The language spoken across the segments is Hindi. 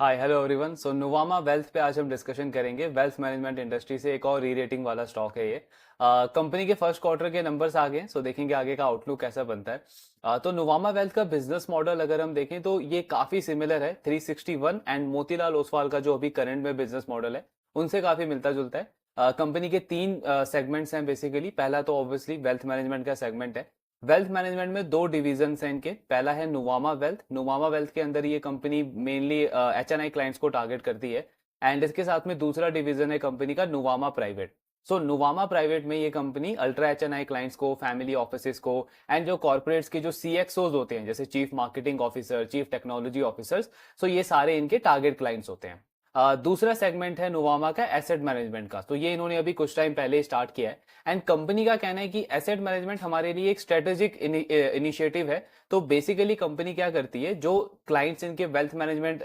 हाय hello everyone. So Nuvama wealth पे आज हम डिस्कशन करेंगे। वेल्थ मैनेजमेंट इंडस्ट्री से एक और री रेटिंग वाला स्टॉक है ये। कंपनी के फर्स्ट क्वार्टर के नंबर्स आ गए, सो देखेंगे आगे का आउटलुक कैसा बनता है। तो नुवामा वेल्थ का बिजनेस मॉडल अगर हम देखें तो ये काफी सिमिलर है 361 एंड मोतीलाल ओसवाल का जो अभी करंट में बिजनेस मॉडल है उनसे काफी मिलता जुलता है। कंपनी के तीन सेगमेंट्स हैं बेसिकली। पहला तो ऑब्वियसली वेल्थ मैनेजमेंट का सेगमेंट है। वेल्थ मैनेजमेंट में दो डिवीजन हैं इनके। पहला है नुवामा वेल्थ। नुवामा वेल्थ के अंदर ये company mainly H N I clients को टारगेट करती है। एंड इसके साथ में दूसरा डिवीजन है कंपनी का Nuvama private. So Nuvama private में ये company ultra H N I clients को, फैमिली ऑफिस को एंड जो कॉर्पोरेट्स के जो CXOs होते हैं जैसे chief marketing officer, chief technology officers, so ये सारे इनके टारगेट क्लाइंट्स होते हैं। दूसरा सेगमेंट है नुवामा का एसेट मैनेजमेंट का। तो ये इन्होंने अभी कुछ टाइम पहले स्टार्ट किया है। एंड कंपनी का कहना है कि एसेट मैनेजमेंट हमारे लिए एक स्ट्रेटेजिक इनिशिएटिव है। तो बेसिकली कंपनी क्या करती है, जो क्लाइंट्स इनके वेल्थ मैनेजमेंट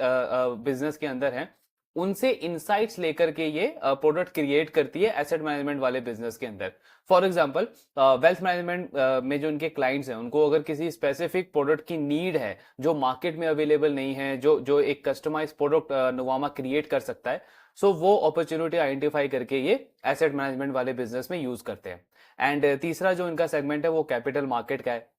बिजनेस के अंदर हैं उनसे इंसाइट्स लेकर के ये प्रोडक्ट क्रिएट करती है एसेट मैनेजमेंट वाले बिजनेस के अंदर। फॉर एग्जांपल, वेल्थ मैनेजमेंट में जो इनके क्लाइंट्स हैं उनको अगर किसी स्पेसिफिक प्रोडक्ट की नीड है जो मार्केट में अवेलेबल नहीं है, जो जो एक कस्टमाइज प्रोडक्ट नुवामा क्रिएट कर सकता है, सो वो अपॉर्चुनिटी आइडेंटिफाई करके ये एसेट मैनेजमेंट वाले बिजनेस में यूज करते हैं। एंड तीसरा जो इनका सेगमेंट है वो कैपिटल मार्केट का है।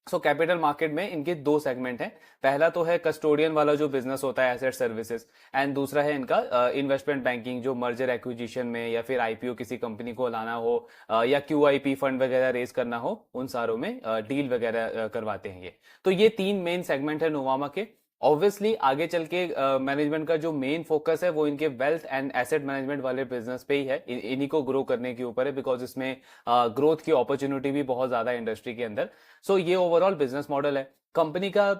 सो कैपिटल मार्केट में इनके दो सेगमेंट हैं। पहला तो है कस्टोडियन वाला जो बिजनेस होता है एसेट सर्विसेज, एंड दूसरा है इनका इन्वेस्टमेंट बैंकिंग, जो मर्जर एक्विजिशन में या फिर आईपीओ किसी कंपनी को लाना हो या QIP फंड वगैरह रेज करना हो, उन सारों में डील वगैरह करवाते हैं ये। तो ये तीन मेन सेगमेंट है नोवामा के। ऑब्वियसली आगे चल के मैनेजमेंट का जो मेन फोकस है वो इनके वेल्थ एंड एसेट मैनेजमेंट वाले बिजनेस पे ही है। इन्हीं को ग्रो करने के ऊपर है, बिकॉज इसमें ग्रोथ की अपॉर्चुनिटी भी बहुत ज्यादा है इंडस्ट्री के अंदर। सो ये ओवरऑल बिजनेस मॉडल है कंपनी का।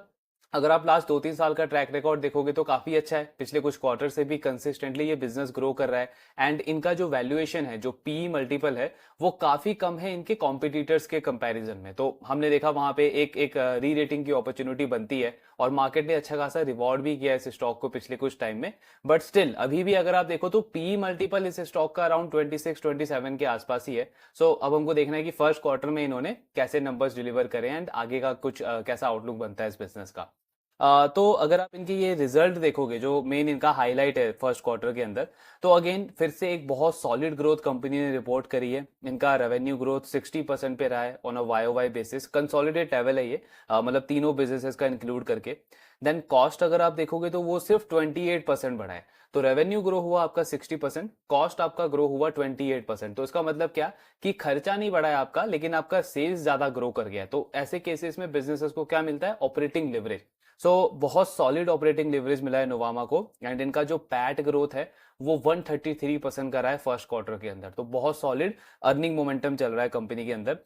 अगर आप लास्ट 2-3 साल का ट्रैक रिकॉर्ड देखोगे तो काफी अच्छा है। पिछले कुछ क्वार्टर से भी कंसिस्टेंटली ये बिजनेस ग्रो कर रहा है। एंड इनका जो वैल्यूएशन है, जो PE मल्टीपल है, वो काफी कम है इनके कॉम्पिटिटर्स के कंपैरिजन में। तो हमने देखा वहां पे एक एक री रेटिंग की अपॉर्चुनिटी बनती है और मार्केट ने अच्छा खासा रिवॉर्ड भी किया इस स्टॉक को पिछले कुछ टाइम में। बट स्टिल अभी भी अगर आप देखो तो PE मल्टीपल इस स्टॉक का अराउंड 26-27 के आसपास ही है। सो अब हमको देखना है कि फर्स्ट क्वार्टर में इन्होंने कैसे नंबर्स डिलीवर करें एंड आगे का कुछ कैसा आउटलुक बनता है इस बिजनेस का। तो अगर आप इनके ये रिजल्ट देखोगे, जो मेन इनका हाईलाइट है फर्स्ट क्वार्टर के अंदर, तो अगेन फिर से एक बहुत सॉलिड ग्रोथ कंपनी ने रिपोर्ट करी है। इनका रेवेन्यू ग्रोथ 60% पे रहा है on a YOY basis. Consolidate level है ये, मतलब तीनों बिजनेसेस का इंक्लूड करके। देन कॉस्ट अगर आप देखोगे तो वो सिर्फ 28% बढ़ा है। तो रेवेन्यू ग्रो हुआ आपका 60%, कॉस्ट आपका ग्रो हुआ 28%। तो इसका मतलब क्या कि खर्चा नहीं बढ़ा है आपका, लेकिन आपका सेल्स ज्यादा ग्रो कर गया है। तो ऐसे केसेस में बिजनेसेस को क्या मिलता है? Operating leverage. सो बहुत सॉलिड ऑपरेटिंग लिवरेज मिला है नोवामा को। एंड इनका जो पैट ग्रोथ है वो 133% का रहा है फर्स्ट क्वार्टर के अंदर। तो बहुत सॉलिड अर्निंग मोमेंटम चल रहा है कंपनी के अंदर।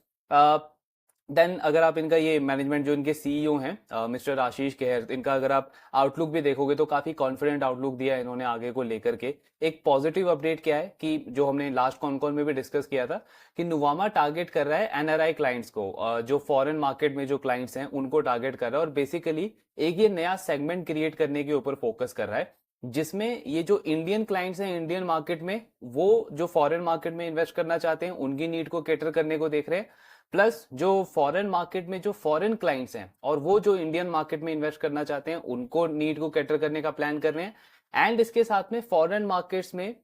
देन अगर आप इनका ये मैनेजमेंट, जो इनके CEO हैं मिस्टर आशीष केहर, इनका अगर आप आउटलुक भी देखोगे तो काफी कॉन्फिडेंट आउटलुक दिया है इन्होंने आगे को लेकर के। एक पॉजिटिव अपडेट क्या है कि जो हमने लास्ट कॉन में भी डिस्कस किया था कि नुवामा टारगेट कर रहा है NRI क्लाइंट्स को, जो फॉरेन मार्केट में जो क्लाइंट्स हैं उनको टारगेट कर रहा है। और बेसिकली एक ये नया सेगमेंट क्रिएट करने के ऊपर फोकस कर रहा है, जिसमें ये जो इंडियन क्लाइंट्स हैं इंडियन मार्केट में, वो जो फॉरेन मार्केट में इन्वेस्ट करना चाहते हैं उनकी नीड को कैटर करने को देख रहे हैं। प्लस जो फॉरेन मार्केट में जो फॉरेन क्लाइंट्स हैं और वो जो इंडियन मार्केट में इन्वेस्ट करना चाहते हैं उनको नीड को कैटर करने का प्लान कर रहे हैं। एंड इसके साथ में फॉरेन मार्केट्स में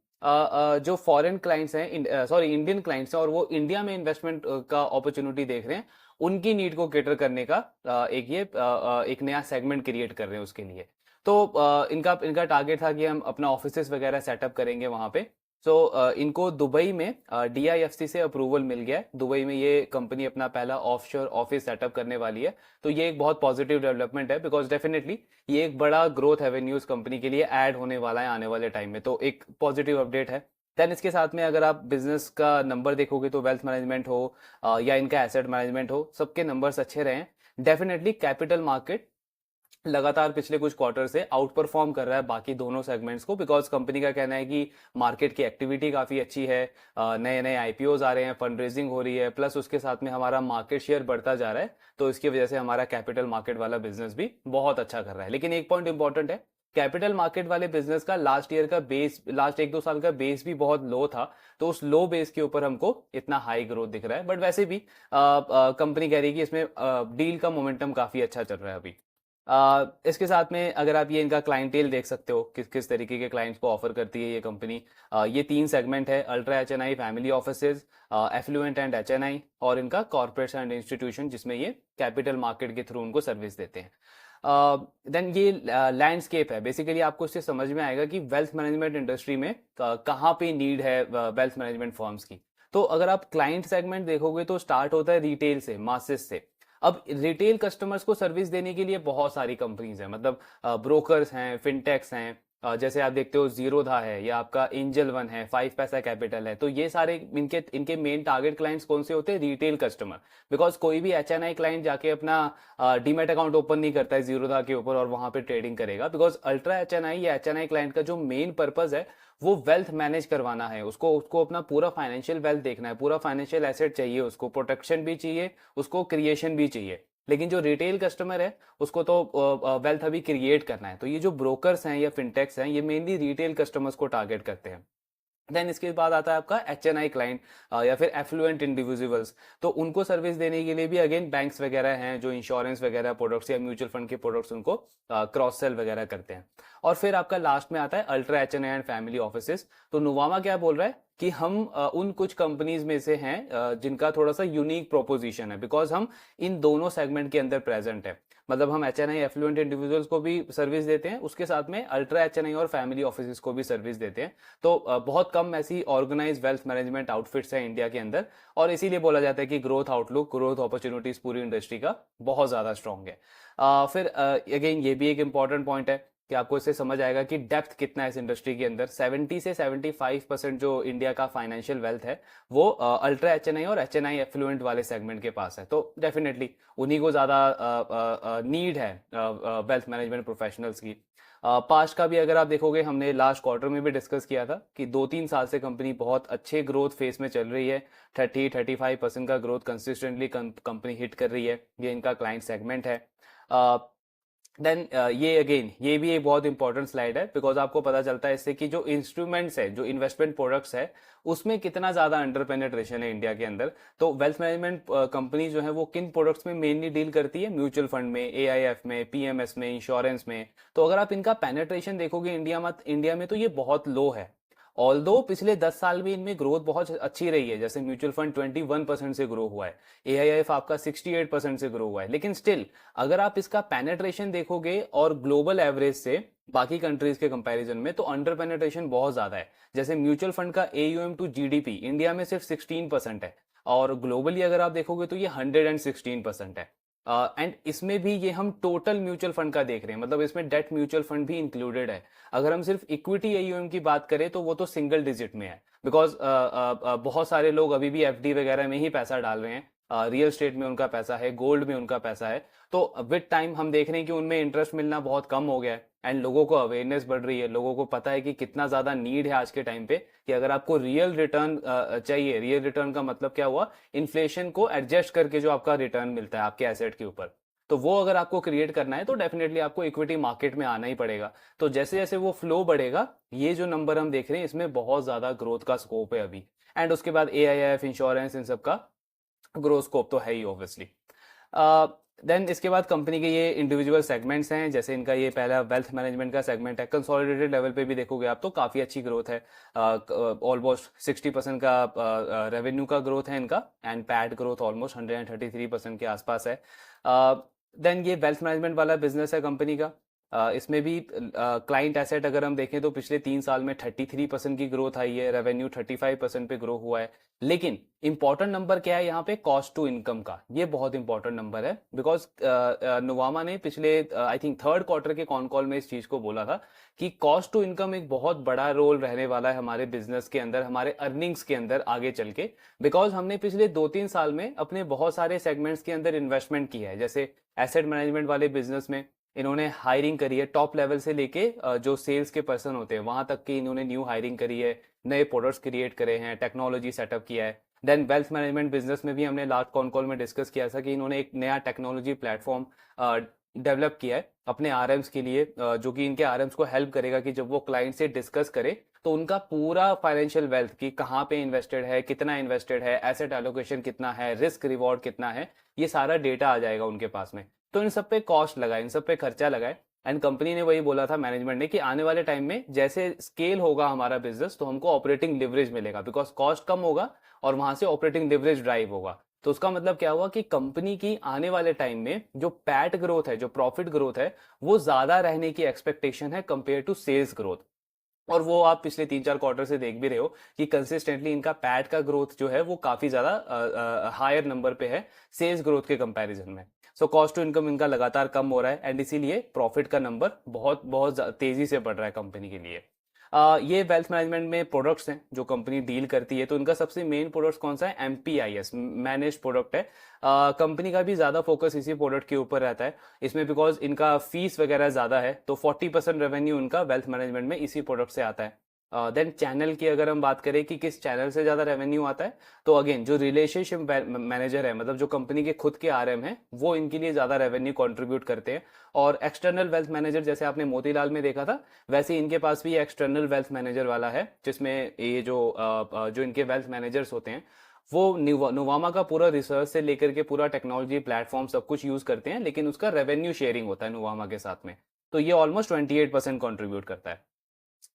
जो फॉरेन क्लाइंट्स हैं, सॉरी इंडियन क्लाइंट्स हैं, और वो इंडिया में इन्वेस्टमेंट का अपॉर्चुनिटी देख रहे हैं, उनकी नीड को कैटर करने का एक नया सेगमेंट क्रिएट कर रहे हैं उसके लिए। तो इनका इनका टारगेट था कि हम अपना ऑफिसेस वगैरह सेटअप करेंगे वहां पे। सो इनको दुबई में DIFC से अप्रूवल मिल गया है। दुबई में ये कंपनी अपना पहला ऑफशोर ऑफिस सेटअप करने वाली है। तो ये एक बहुत पॉजिटिव डेवलपमेंट है, बिकॉज डेफिनेटली ये एक बड़ा ग्रोथ एवेन्यूज कंपनी के लिए ऐड होने वाला है आने वाले टाइम में। तो एक पॉजिटिव अपडेट है। देन इसके साथ में अगर आप बिजनेस का नंबर देखोगे तो वेल्थ मैनेजमेंट हो या इनका एसेट मैनेजमेंट हो, सबके नंबर्स अच्छे रहे हैं। डेफिनेटली कैपिटल मार्केट लगातार पिछले कुछ क्वार्टर से आउट परफॉर्म कर रहा है बाकी दोनों सेगमेंट्स को, बिकॉज कंपनी का कहना है कि मार्केट की एक्टिविटी काफी अच्छी है, नए नए IPOs आ रहे हैं, फंड रेजिंग हो रही है, प्लस उसके साथ में हमारा मार्केट शेयर बढ़ता जा रहा है। तो इसकी वजह से हमारा कैपिटल मार्केट वाला बिजनेस भी बहुत अच्छा कर रहा है। लेकिन एक पॉइंट इंपॉर्टेंट है, कैपिटल मार्केट वाले बिजनेस का लास्ट ईयर का बेस, लास्ट 1-2 साल का बेस भी बहुत लो था। तो उस लो बेस के ऊपर हमको इतना हाई ग्रोथ दिख रहा है। बट वैसे भी कंपनी कह रही है कि इसमें डील का मोमेंटम काफी अच्छा चल रहा है अभी। इसके साथ में अगर आप ये इनका क्लाइंटेल देख सकते हो किस किस तरीके के क्लाइंट्स को ऑफर करती है ये कंपनी। ये 3 सेगमेंट है, ultra HNI, family offices, affluent and HNI, और इनका कॉर्पोरेट्स एंड इंस्टीट्यूशन जिसमें ये कैपिटल मार्केट के थ्रू उनको सर्विस देते हैं। देन ये लैंडस्केप है, बेसिकली आपको इससे समझ में आएगा कि वेल्थ मैनेजमेंट इंडस्ट्री में कहाँ पे नीड है वेल्थ मैनेजमेंट फर्म्स की। तो अगर आप क्लाइंट सेगमेंट देखोगे तो स्टार्ट होता है रिटेल से, मासेस से। अब रिटेल कस्टमर्स को सर्विस देने के लिए बहुत सारी कंपनीज हैं, मतलब ब्रोकर्स हैं, फिनटेक्स हैं, जैसे आप देखते हो जीरोधा है, या आपका एंजल वन है, 5 पैसा कैपिटल है। तो ये सारे इनके इनके मेन टारगेट क्लाइंट्स कौन से होते हैं? Retail customer. बिकॉज कोई भी एचएनआई क्लाइंट जाके अपना डीमेट अकाउंट ओपन नहीं करता है जीरोधा के ऊपर और वहां पे ट्रेडिंग करेगा। बिकॉज अल्ट्रा एचएनआई या एचएनआई क्लाइंट का जो मेन पर्पज है वो वेल्थ मैनेज करवाना है, उसको उसको अपना पूरा फाइनेंशियल वेल्थ देखना है, पूरा फाइनेंशियल एसेट चाहिए, उसको प्रोटेक्शन भी चाहिए, उसको क्रिएशन भी चाहिए। लेकिन जो रिटेल कस्टमर है उसको तो वेल्थ अभी क्रिएट करना है। तो ये जो ब्रोकर्स हैं या फिनटेक्स हैं ये मेनली रिटेल कस्टमर्स को टारगेट करते हैं। देन इसके बाद आता है आपका एचएनआई क्लाइंट या फिर एफ्लुएंट इंडिविजुअल्स। तो उनको सर्विस देने के लिए भी अगेन बैंक्स वगैरह हैं जो इंश्योरेंस वगैरह प्रोडक्ट्स या म्यूचुअल फंड के प्रोडक्ट्स उनको क्रॉस सेल वगैरह करते हैं। और फिर आपका लास्ट में आता है ultra HNI and family offices. तो नुवामा क्या बोल रहा है कि हम उन कुछ कंपनीज में से हैं जिनका थोड़ा सा यूनिक प्रोपोजिशन है, बिकॉज हम इन दोनों सेगमेंट के अंदर प्रेजेंट है। मतलब हम एचएनआई एफ्लुएंट इंडिविजुअल्स को भी सर्विस देते हैं, उसके साथ में अल्ट्रा एचएनआई और फैमिली ऑफिसेस को भी सर्विस देते हैं। तो बहुत कम ऐसी ऑर्गेनाइज वेल्थ मैनेजमेंट आउटफिट्स हैं इंडिया के अंदर, और इसीलिए बोला जाता है कि ग्रोथ आउटलुक, ग्रोथ अपॉर्चुनिटीज पूरी इंडस्ट्री का बहुत ज्यादा स्ट्रांग है। फिर अगेन ये भी एक इंपॉर्टेंट पॉइंट है कि आपको इससे समझ आएगा कि डेप्थ कितना है इस इंडस्ट्री के अंदर। 70 से 75% जो इंडिया का फाइनेंशियल वेल्थ है वो अल्ट्रा एचएनआई और एचएनआई एफ्लुएंट वाले सेगमेंट के पास है। तो डेफिनेटली उन्हीं को ज्यादा नीड है वेल्थ मैनेजमेंट प्रोफेशनल्स की। पास्ट का भी अगर आप देखोगे, हमने लास्ट क्वार्टर में भी डिस्कस किया था कि 2-3 साल से कंपनी बहुत अच्छे ग्रोथ फेस में चल रही है। 30-35% का ग्रोथ कंसिस्टेंटली कंपनी हिट कर रही है। ये इनका क्लाइंट सेगमेंट है। देन ये अगेन ये भी एक बहुत इंपॉर्टेंट स्लाइड है, बिकॉज आपको पता चलता है इससे कि जो इंस्ट्रूमेंट्स है, जो इन्वेस्टमेंट प्रोडक्ट्स है, उसमें कितना ज्यादा अंडर पेनेट्रेशन है इंडिया के अंदर। तो वेल्थ मैनेजमेंट कंपनी जो है वो किन प्रोडक्ट्स में मेनली डील करती है? म्यूचुअल फंड में, एआईएफ में, पीएमएस में, इंश्योरेंस में। तो अगर आप इनका पेनेट्रेशन देखोगे इंडिया में तो ये बहुत लो है। ऑल्दो पिछले 10 साल में इनमें ग्रोथ बहुत अच्छी रही है, जैसे म्यूचुअल फंड 21% से ग्रो हुआ है, एआईएफ आपका 68% से ग्रो हुआ है। लेकिन स्टिल अगर आप इसका पेनेट्रेशन देखोगे और ग्लोबल एवरेज से बाकी कंट्रीज के कंपैरिजन में, तो अंडर पेनेट्रेशन बहुत ज्यादा है। जैसे म्यूचुअल फंड का एयूएम टू जीडीपी इंडिया में सिर्फ 16% है, और ग्लोबली अगर आप देखोगे तो ये 116% है। एंड इसमें भी ये हम टोटल म्यूचुअल फंड का देख रहे हैं, मतलब इसमें डेट म्यूचुअल फंड भी इंक्लूडेड है। अगर हम सिर्फ इक्विटी एयूएम की बात करें तो वो तो सिंगल डिजिट में है, बिकॉज बहुत सारे लोग अभी भी एफडी वगैरह में ही पैसा डाल रहे हैं, रियल स्टेट में उनका पैसा है, गोल्ड में उनका पैसा है। तो विद टाइम हम देख रहे हैं कि उनमें इंटरेस्ट मिलना बहुत कम हो गया है, एंड लोगों को अवेयरनेस बढ़ रही है, लोगों को पता है कि कितना ज्यादा नीड है आज के टाइम पे कि अगर आपको रियल रिटर्न चाहिए। रियल रिटर्न का मतलब क्या हुआ? इन्फ्लेशन को एडजस्ट करके जो आपका रिटर्न मिलता है आपके एसेट के ऊपर, तो वो अगर आपको क्रिएट करना है तो डेफिनेटली आपको इक्विटी मार्केट में आना ही पड़ेगा। तो जैसे जैसे वो फ्लो बढ़ेगा, ये जो नंबर हम देख रहे हैं इसमें बहुत ज्यादा ग्रोथ का स्कोप है अभी। एंड उसके बाद एआईएफ, इंश्योरेंस, इन सब का ग्रोथ स्कोप तो है ही ऑब्वियसली। देन इसके बाद कंपनी के ये इंडिविजुअल सेगमेंट्स हैं, जैसे इनका ये पहला वेल्थ मैनेजमेंट का सेगमेंट है। कंसोलिडेटेड लेवल पे भी देखोगे आप तो काफी अच्छी ग्रोथ है, ऑलमोस्ट 60% का रेवेन्यू का ग्रोथ है इनका, एंड पैट ग्रोथ ऑलमोस्ट 133% के आसपास है। देन ये वेल्थ मैनेजमेंट वाला बिजनेस है कंपनी का। इसमें भी क्लाइंट एसेट अगर हम देखें तो पिछले 3 साल में 33% की ग्रोथ आई है, रेवेन्यू 35% पे ग्रो हुआ है। लेकिन इंपॉर्टेंट नंबर क्या है यहाँ पे? कॉस्ट टू इनकम का। ये बहुत इंपॉर्टेंट नंबर है, बिकॉज नुवामा ने पिछले आई थिंक थर्ड क्वार्टर के कॉन कॉल में इस चीज को बोला था कि कॉस्ट टू इनकम एक बहुत बड़ा रोल रहने वाला है हमारे बिजनेस के अंदर, हमारे अर्निंग्स के अंदर आगे चल के। बिकॉज हमने पिछले 2-3 साल में अपने बहुत सारे सेगमेंट्स के अंदर इन्वेस्टमेंट किया है, जैसे एसेट मैनेजमेंट वाले बिजनेस में इन्होंने हायरिंग करी है, टॉप लेवल से लेके जो सेल्स के पर्सन होते हैं वहां तक की इन्होंने न्यू हायरिंग करी है, नए प्रोडक्ट्स क्रिएट करे हैं, टेक्नोलॉजी सेटअप किया है। देन वेल्थ मैनेजमेंट बिजनेस में भी हमने लास्ट कॉन कॉल में डिस्कस किया था कि इन्होंने एक नया टेक्नोलॉजी प्लेटफॉर्म डेवलप किया है अपने आरएम्स के लिए, जो कि इनके आरएम्स को हेल्प करेगा कि जब वो क्लाइंट से डिस्कस करे तो उनका पूरा फाइनेंशियल वेल्थ की कहाँ पे इन्वेस्टेड है, कितना इन्वेस्टेड है, एसेट एलोकेशन कितना है, रिस्क रिवॉर्ड कितना है, ये सारा डेटा आ जाएगा उनके पास में। तो इन सब पे कॉस्ट लगाए, इन सब पे खर्चा लगाए। एंड कंपनी ने वही बोला था मैनेजमेंट ने कि आने वाले टाइम में जैसे स्केल होगा हमारा बिजनेस तो हमको ऑपरेटिंग लिवरेज मिलेगा, बिकॉज कॉस्ट कम होगा और वहां से ऑपरेटिंग लिवरेज ड्राइव होगा। तो उसका मतलब क्या हुआ कि कंपनी की आने वाले टाइम में जो पैट ग्रोथ है, जो प्रॉफिट ग्रोथ है, वो ज्यादा रहने की एक्सपेक्टेशन है कंपेयर टू सेल्स ग्रोथ। और वो आप पिछले 3-4 क्वार्टर से देख भी रहे हो कि कंसिस्टेंटली इनका पैट का ग्रोथ जो है वो काफी ज्यादा हायर नंबर पे है सेल्स ग्रोथ के कंपैरिजन में। सो कॉस्ट टू इनकम इनका लगातार कम हो रहा है एंड इसीलिए प्रॉफिट का नंबर बहुत बहुत तेजी से बढ़ रहा है कंपनी के लिए। ये वेल्थ मैनेजमेंट में प्रोडक्ट्स हैं जो कंपनी डील करती है, तो इनका सबसे मेन प्रोडक्ट कौन सा है? एमपीआईएस, मैनेज प्रोडक्ट है। कंपनी का भी ज्यादा फोकस इसी प्रोडक्ट के ऊपर रहता है इसमें, बिकॉज इनका फीस वगैरह ज्यादा है, तो 40% रेवेन्यू इनका वेल्थ मैनेजमेंट में इसी प्रोडक्ट से आता है। देन चैनल की अगर हम बात करें कि किस चैनल से ज्यादा रेवेन्यू आता है, तो अगेन जो रिलेशनशिप मैनेजर है, मतलब जो कंपनी के खुद के आरएम हैं, वो इनके लिए ज्यादा रेवेन्यू कंट्रीब्यूट करते हैं। और एक्सटर्नल वेल्थ मैनेजर जैसे आपने मोतीलाल में देखा था, वैसे इनके पास भी एक्सटर्नल वेल्थ मैनेजर वाला है, जिसमें ये जो इनके वेल्थ मैनेजर्स होते हैं वो नुवामा का पूरा रिसर्च से लेकर के पूरा टेक्नोलॉजी प्लेटफॉर्म सब कुछ यूज करते हैं, लेकिन उसका रेवेन्यू शेयरिंग होता है नुवामा के साथ में। तो ये ऑलमोस्ट 28% कॉन्ट्रीब्यूट करता है।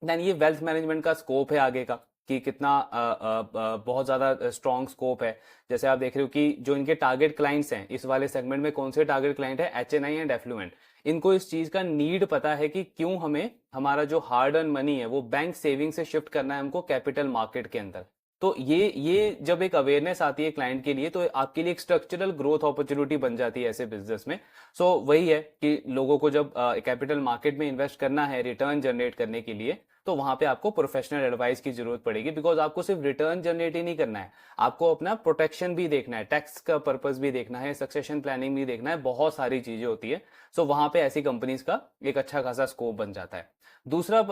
देन ये वेल्थ मैनेजमेंट का स्कोप है आगे का कि कितना बहुत ज़्यादा स्ट्रॉन्ग स्कोप है। जैसे आप देख रहे हो कि जो इनके टारगेट क्लाइंट्स हैं इस वाले सेगमेंट में, कौन से टारगेट क्लाइंट है? HNI and affluent. इनको इस चीज़ का नीड पता है कि क्यों हमें हमारा जो हार्ड अर्न मनी है वो बैंक सेविंग से शिफ्ट करना है हमको कैपिटल मार्केट के अंदर। तो ये जब एक अवेयरनेस आती है क्लाइंट के लिए, तो आपके लिए एक स्ट्रक्चरल ग्रोथ अपॉर्चुनिटी बन जाती है ऐसे बिजनेस में। सो वही है कि लोगों को जब कैपिटल मार्केट में इन्वेस्ट करना है रिटर्न जनरेट करने के लिए, तो वहां पे आपको प्रोफेशनल एडवाइस की जरूरत पड़ेगी, बिकॉज आपको सिर्फ रिटर्न जनरेट ही नहीं करना है, आपको अपना प्रोटेक्शन भी देखना है, टैक्स का पर्पस भी देखना है, सक्सेशन प्लानिंग भी देखना है, बहुत सारी चीजें होती है। सो वहां पे ऐसी कंपनीज का एक अच्छा खासा स्कोप बन जाता है। दूसरा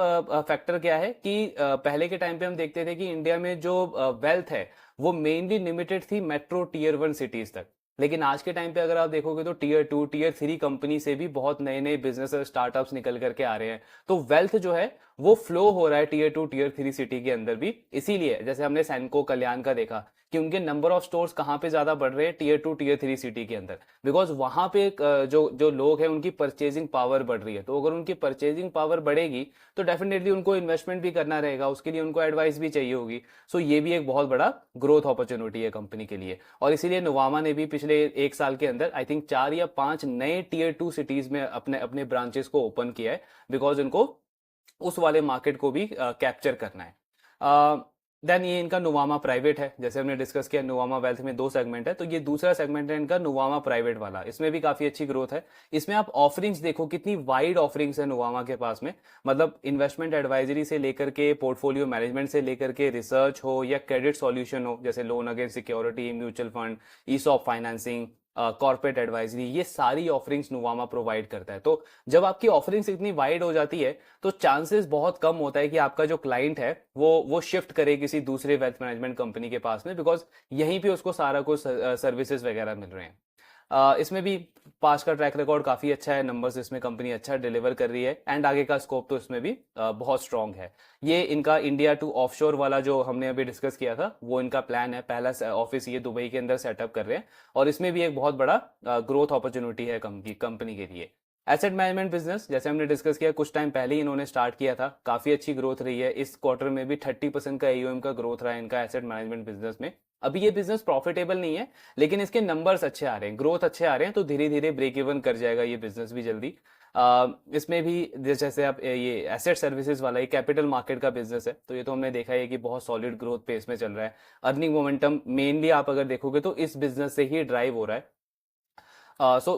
फैक्टर क्या है कि पहले के टाइम पे हम देखते थे कि इंडिया में जो वेल्थ है वो मेनली लिमिटेड थी मेट्रो टीयर 1 सिटीज तक। लेकिन आज के टाइम पे अगर आप देखोगे तो टीयर 2 टीयर 3 कंपनी से भी बहुत नए नए बिजनेस स्टार्टअप्स निकल करके आ रहे हैं। तो वेल्थ जो है वो फ्लो हो रहा है टीयर 2 टीयर 3 सिटी के अंदर भी। इसीलिए जैसे हमने सैनको कल्याण का देखा कि उनके नंबर ऑफ स्टोर्स कहाँ पे ज्यादा बढ़ रहे हैं? टीयर 2 टीयर 3 सिटी के अंदर, बिकॉज वहां पे जो जो लोग हैं उनकी परचेजिंग पावर बढ़ रही है। तो अगर उनकी परचेजिंग पावर बढ़ेगी तो डेफिनेटली उनको इन्वेस्टमेंट भी करना रहेगा, उसके लिए उनको एडवाइस भी चाहिए होगी। सो ये भी एक बहुत बड़ा ग्रोथ अपॉर्चुनिटी है कंपनी के लिए। और इसीलिए नुवामा ने भी पिछले 1 साल के अंदर आई थिंक 4 या 5 नए टीयर 2 सिटीज में अपने अपने ब्रांचेस को ओपन किया है, बिकॉज उनको उस वाले मार्केट को भी कैप्चर करना है। देन ये इनका नुवामा प्राइवेट है, जैसे हमने डिस्कस किया नुवामा वेल्थ में 2 सेगमेंट है, तो ये दूसरा सेगमेंट है इनका नुवामा प्राइवेट वाला। इसमें भी काफी अच्छी ग्रोथ है। इसमें आप ऑफरिंग्स देखो कितनी वाइड ऑफरिंग्स है नुवामा के पास में, मतलब इन्वेस्टमेंट एडवाइजरी से लेकर के पोर्टफोलियो मैनेजमेंट से लेकर के रिसर्च हो या क्रेडिट सॉल्यूशन हो, जैसे loan against security, mutual fund, ESOP financing, corporate advisory, ये सारी ऑफरिंग्स नुवामा प्रोवाइड करता है। तो जब आपकी ऑफरिंग्स इतनी वाइड हो जाती है तो चांसेस बहुत कम होता है कि आपका जो क्लाइंट है वो शिफ्ट करे किसी दूसरे वेल्थ मैनेजमेंट कंपनी के पास में, बिकॉज यहीं पे उसको सारा कुछ सर्विसेज वगैरह मिल रहे हैं। इसमें भी पास का ट्रैक रिकॉर्ड काफी अच्छा है, नंबर्स इसमें कंपनी अच्छा डिलीवर कर रही है एंड आगे का स्कोप तो इसमें भी बहुत स्ट्रांग है। ये इनका इंडिया टू ऑफशोर वाला जो हमने अभी डिस्कस किया था वो इनका प्लान है, पहला ऑफिस ये दुबई के अंदर सेटअप कर रहे हैं और इसमें भी एक बहुत बड़ा ग्रोथ अपॉर्चुनिटी है कंपनी के लिए। एसेट मैनेजमेंट बिजनेस जैसे हमने डिस्कस किया कुछ टाइम पहले ही इन्होंने स्टार्ट किया था, काफी अच्छी ग्रोथ रही है। इस क्वार्टर में भी 30% का एयूएम का ग्रोथ रहा है इनका एसेट मैनेजमेंट बिजनेस में। अभी ये बिजनेस प्रॉफिटेबल नहीं है, लेकिन इसके नंबर्स अच्छे आ रहे हैं, ग्रोथ अच्छे आ रहे हैं, तो धीरे धीरे ब्रेक इवन कर जाएगा ये बिजनेस भी जल्दी। इसमें भी जैसे आप ये एसेट सर्विसेज वाला ये कैपिटल मार्केट का बिजनेस है, तो ये तो हमने देखा है कि बहुत सॉलिड ग्रोथ पेस में चल रहा है। अर्निंग मोमेंटम मेनली आप अगर देखोगे तो इस बिजनेस से ही ड्राइव हो रहा है। सो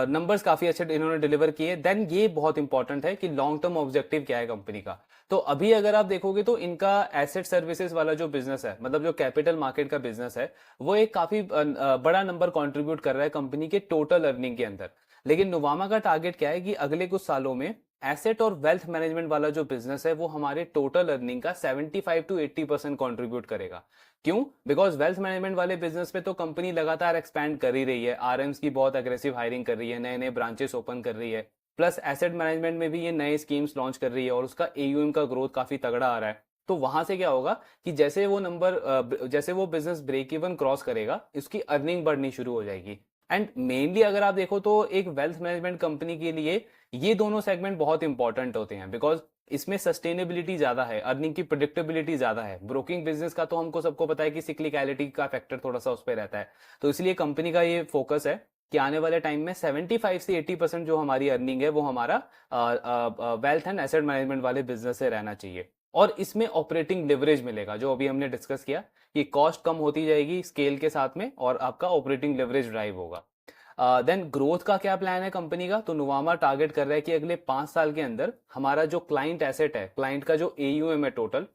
नंबर्स काफी अच्छे इन्होंने डिलीवर किए। देन ये बहुत इंपॉर्टेंट है कि लॉन्ग टर्म ऑब्जेक्टिव क्या है कंपनी का। तो अभी अगर आप देखोगे तो इनका एसेट सर्विसेज वाला जो बिजनेस है, मतलब जो कैपिटल मार्केट का बिजनेस है, वो एक काफी बड़ा नंबर कंट्रीब्यूट कर रहा है कंपनी के टोटल अर्निंग के अंदर। लेकिन नुवामा का टारगेट क्या है कि अगले कुछ सालों में एसेट और वेल्थ मैनेजमेंट वाला जो बिजनेस है वो हमारे टोटल अर्निंग का 75 to 80% कॉन्ट्रीब्यूट करेगा। क्यों? बिकॉज वेल्थ मैनेजमेंट वाले बिजनेस पे तो कंपनी लगातार एक्सपैंड कर ही रही है, आरएम्स की बहुत अग्रेसिव हायरिंग कर रही है, नए नए ब्रांचेस ओपन कर रही है, प्लस एसेट मैनेजमेंट में भी ये नए स्कीम्स लॉन्च कर रही है और उसका एयूएम का ग्रोथ काफी तगड़ा आ रहा है। तो वहां से क्या होगा कि जैसे वो बिजनेस ब्रेक इवन क्रॉस करेगा, इसकी अर्निंग बढ़नी शुरू हो जाएगी। एंड मेनली अगर आप देखो तो एक वेल्थ मैनेजमेंट कंपनी के लिए ये दोनों सेगमेंट बहुत इंपॉर्टेंट होते हैं, बिकॉज इसमें सस्टेनेबिलिटी ज्यादा है, अर्निंग की प्रिडिक्टेबिलिटी ज्यादा है। ब्रोकिंग बिजनेस का तो हमको सबको पता है कि सिक्लिकलिटी का फैक्टर थोड़ा सा उस पर रहता है, तो इसलिए कंपनी का ये फोकस है कि आने वाले टाइम में 75 से 80% जो हमारी अर्निंग है वो हमारा वेल्थ एंड एसेट मैनेजमेंट वाले बिजनेस से रहना चाहिए। और इसमें ऑपरेटिंग लिवरेज मिलेगा, जो अभी हमने डिस्कस किया कि कॉस्ट कम होती जाएगी स्केल के साथ में और आपका ऑपरेटिंग लिवरेज ड्राइव होगा। देन ग्रोथ का क्या प्लान है कंपनी का, तो नुवामा टारगेट कर रहा है कि अगले 5 साल के अंदर हमारा जो क्लाइंट एसेट है, क्लाइंट का जो एयूएम है टोटल,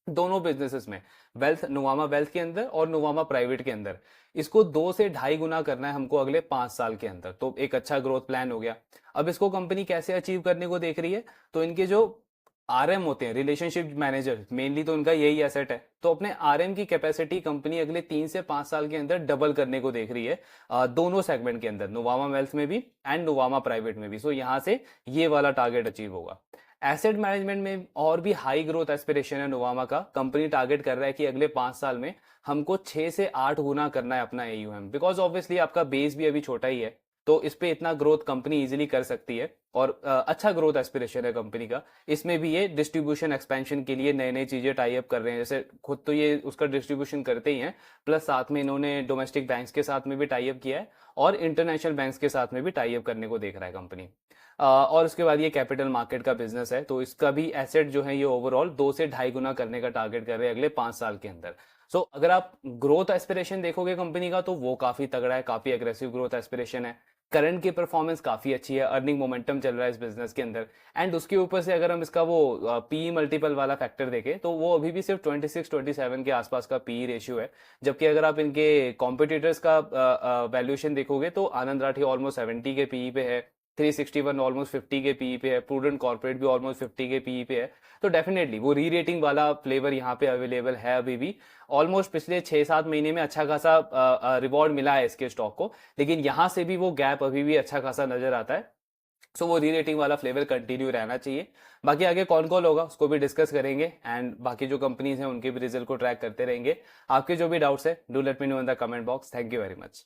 दोनों बिजनेसेस में, वेल्थ नुवामा वेल्थ के अंदर और नुवामा प्राइवेट के अंदर, इसको 2 से 2.5 गुना करना है हमको अगले 5 साल के अंदर। तो एक अच्छा ग्रोथ प्लान हो गया। अब इसको कंपनी कैसे अचीव करने को देख रही है, तो इनके जो आरएम होते हैं, रिलेशनशिप मैनेजर, मेनली तो उनका यही एसेट है, तो अपने आरएम की कैपेसिटी कंपनी अगले 3 से 5 साल के अंदर डबल करने को देख रही है, दोनों सेगमेंट के अंदर, नुवामा वेल्थ में भी एंड नुवामा प्राइवेट में भी। सो यहाँ से ये वाला टारगेट अचीव होगा। एसेट मैनेजमेंट में और भी हाई ग्रोथ एस्पिरेशन है नुवामा का। कंपनी टारगेट कर रहा है कि अगले 5 साल में हमको 6 से 8 गुना करना है अपना एयूएम, बिकॉज ऑब्वियसली आपका बेस भी अभी छोटा ही है, तो इस पे इतना ग्रोथ कंपनी इजीली कर सकती है। और अच्छा ग्रोथ एस्पिरेशन है कंपनी का। इसमें भी ये डिस्ट्रीब्यूशन एक्सपेंशन के लिए नई नई चीजें टाई अप कर रहे हैं, जैसे खुद तो ये उसका डिस्ट्रीब्यूशन करते ही हैं, प्लस साथ में इन्होंने डोमेस्टिक बैंक्स के साथ में भी टाई अप किया है और इंटरनेशनल बैंक्स के साथ में भी टाई अप करने को देख रहा है कंपनी। और उसके बाद ये कैपिटल मार्केट का बिजनेस है, तो इसका भी एसेट जो है ये ओवरऑल 2 से 2.5 गुना करने का टारगेट कर रहे हैं अगले 5 साल के अंदर। सो अगर आप ग्रोथ एस्पिरेशन देखोगे कंपनी का, तो वो काफी तगड़ा है, काफी अग्रेसिव ग्रोथ एस्पिरेशन है। करंट की परफॉर्मेंस काफी अच्छी है, अर्निंग मोमेंटम चल रहा है इस बिजनेस के अंदर। एंड उसके ऊपर से अगर हम इसका वो पी मल्टीपल वाला फैक्टर देखें, तो वो अभी भी सिर्फ 26-27 के आसपास का पी रेशियो है। जबकि अगर आप इनके कॉम्पिटिटर्स का वैल्यूएशन देखोगे, तो आनंद राठी ऑलमोस्ट 70 के पीई पे है, 361 ऑलमोस्ट 50 के पीई पे है, प्रूडेंट कॉर्पोरेट भी ऑलमोस्ट 50 के पीई पे है। तो डेफिनेटली वो री रेटिंग वाला फ्लेवर यहाँ पे अवेलेबल है अभी भी। ऑलमोस्ट पिछले 6-7 महीने में अच्छा खासा रिवॉर्ड मिला है इसके स्टॉक को, लेकिन यहाँ से भी वो गैप अभी भी अच्छा खासा नजर आता है। सो वो री रेटिंग वाला फ्लेवर कंटिन्यू रहना चाहिए। बाकी आगे कौन कौन होगा उसको भी डिस्कस करेंगे, एंड बाकी जो कंपनीज हैं उनके भी रिजल्ट को ट्रैक करते रहेंगे। आपके जो भी डाउट्स है, do let me know in the comment box. Thank you very much.